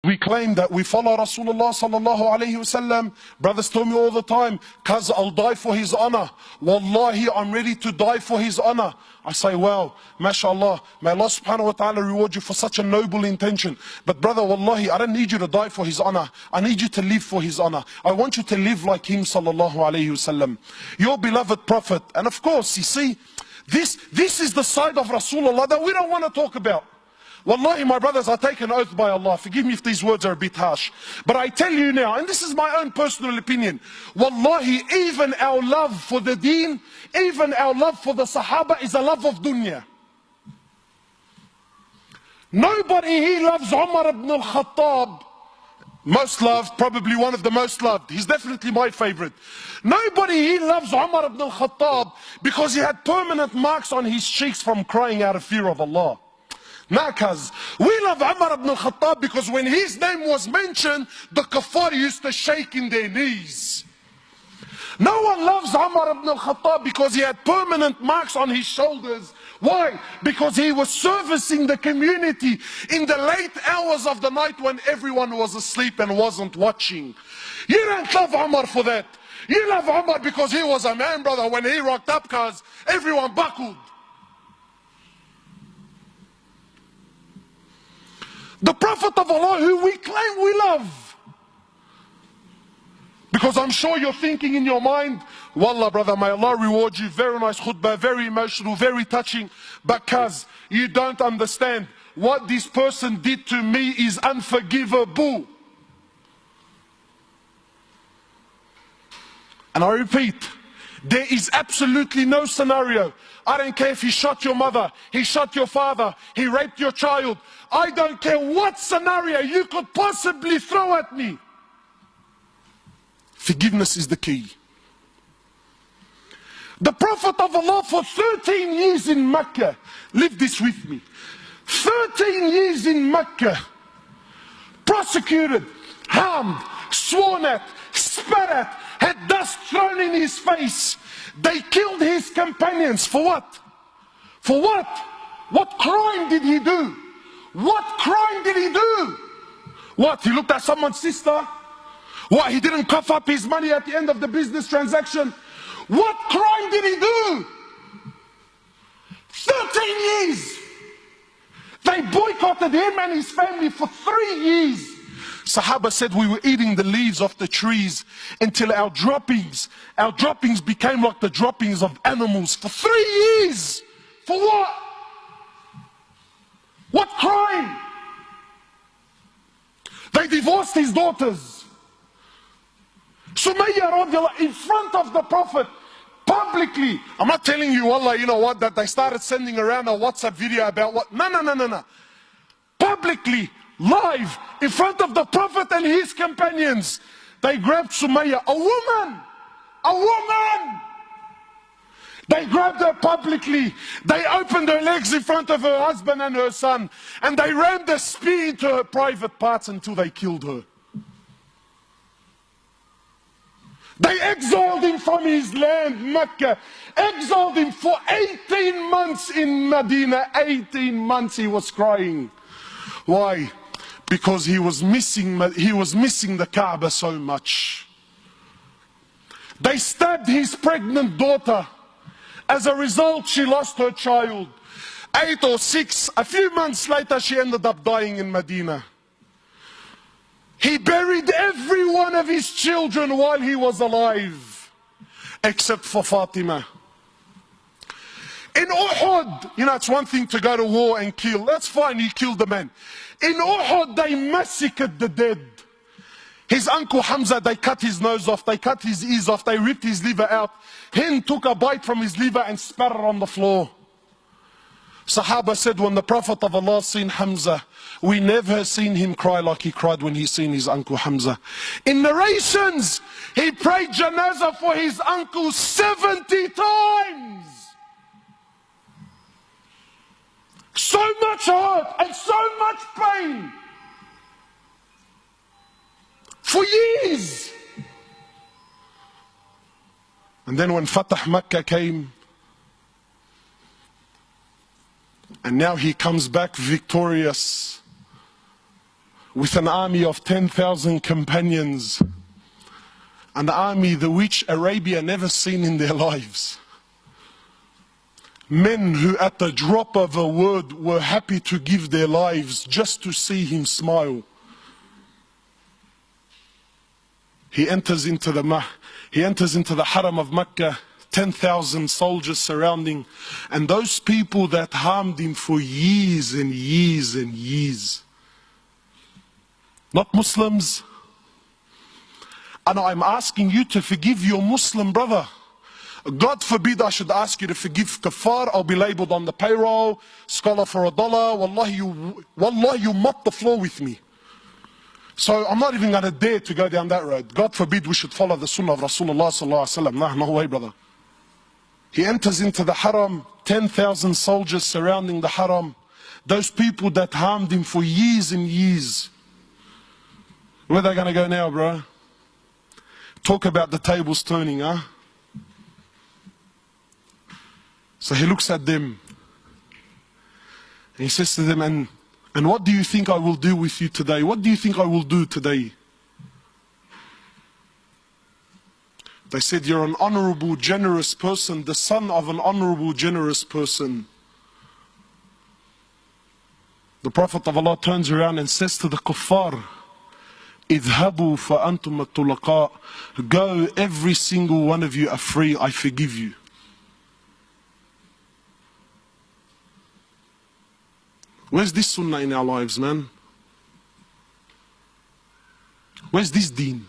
We claim that we follow Rasulullah sallallahu alayhi wasallam. Brothers tell me all the time, cuz I'll die for his honor. Wallahi, I'm ready to die for his honor. I say, well, mashallah, may Allah subhanahu wa ta'ala reward you for such a noble intention. But brother, wallahi, I don't need you to die for his honor. I need you to live for his honor. I want you to live like him sallallahu alayhi wasallam. Your beloved Prophet. And of course, you see, this is the side of Rasulullah that we don't want to talk about. Wallahi, my brothers, I take an oath by Allah. Forgive me if these words are a bit harsh. But I tell you now, and this is my own personal opinion, wallahi, even our love for the deen, even our love for the Sahaba is a love of dunya. Nobody here loves Umar ibn al-Khattab. Most loved, probably one of the most loved. He's definitely my favorite. Nobody here loves Umar ibn al-Khattab because he had permanent marks on his cheeks from crying out of fear of Allah. Cuz we love Umar ibn al-Khattab because when his name was mentioned, the kuffar used to shake in their knees. No one loves Umar ibn al-Khattab because he had permanent marks on his shoulders. Why? Because he was servicing the community in the late hours of the night when everyone was asleep and wasn't watching. You don't love Umar for that. You love Umar because he was a man, brother. When he rocked up, cuz everyone buckled. The Prophet of Allah who we claim we love. Because I'm sure you're thinking in your mind, wallah brother, may Allah reward you, very nice khutbah, very emotional, very touching. Because you don't understand, what this person did to me is unforgivable. And I repeat, there is absolutely no scenario. I don't care if he shot your mother, he shot your father, he raped your child. I don't care what scenario you could possibly throw at me. Forgiveness is the key. The Prophet of Allah for 13 years in Mecca, live this with me. 13 years in Mecca, prosecuted, harmed, sworn at, spat at, had dust thrown in his face. They killed his companions. For what? For what? What crime did he do? What crime did he do? What? He looked at someone's sister? What? He didn't cough up his money at the end of the business transaction? What crime did he do? 13 years. They boycotted him and his family for 3 years. Sahaba said we were eating the leaves off the trees until our droppings became like the droppings of animals for 3 years. For what? What crime? They divorced his daughters. Sumayya radiallahu in front of the Prophet, publicly. I'm not telling you, Allah, you know what, that they started sending around a WhatsApp video about what. No. Publicly, live, in front of the Prophet and his companions, they grabbed Sumayya, a woman. They grabbed her publicly. They opened her legs in front of her husband and her son, and they rammed a spear into her private parts until they killed her. They exiled him from his land, Mecca. Exiled him for 18 months in Medina. 18 months he was crying. Why? Because he was missing the Kaaba so much. They stabbed his pregnant daughter. As a result, she lost her child. 8 or 6, a few months later, she ended up dying in Medina. He buried every one of his children while he was alive, except for Fatima. In Uhud, you know, it's one thing to go to war and kill. That's fine, he killed the man. In Uhud, they massacred the dead. His uncle Hamza, they cut his nose off, they cut his ears off, they ripped his liver out. Hind took a bite from his liver and spat it on the floor. Sahaba said, when the Prophet of Allah seen Hamza, we never seen him cry like he cried when he seen his uncle Hamza. In narrations, he prayed janazah for his uncle 70 times. So much hurt and so much pain. For years. And then when Fatah Makkah came, and now he comes back victorious. with an army of 10,000 companions, an army the which Arabia never seen in their lives. Men who at the drop of a word were happy to give their lives just to see him smile. He enters into the haram of Mecca, 10,000 soldiers surrounding, and those people that harmed him for years and years and years. Not Muslims. And I'm asking you to forgive your Muslim brother. God forbid I should ask you to forgive kafar. I'll be labeled on the payroll, scholar for $1. Wallahi, you mop the floor with me. So I'm not even going to dare to go down that road. God forbid we should follow the sunnah of Rasulullah sallallahu alaihi wasallam. No way, brother. He enters into the haram, 10,000 soldiers surrounding the haram. Those people that harmed him for years and years. Where are they going to go now, bro? Talk about the tables turning, huh? So he looks at them and he says to them, and what do you think I will do with you today? What do you think I will do today? They said, you're an honorable, generous person, the son of an honorable, generous person. The Prophet of Allah turns around and says to the kuffar, اذهبوا فأنتم الطلقاء. Go, every single one of you are free, I forgive you. Where's this sunnah in our lives, man? Where's this deen?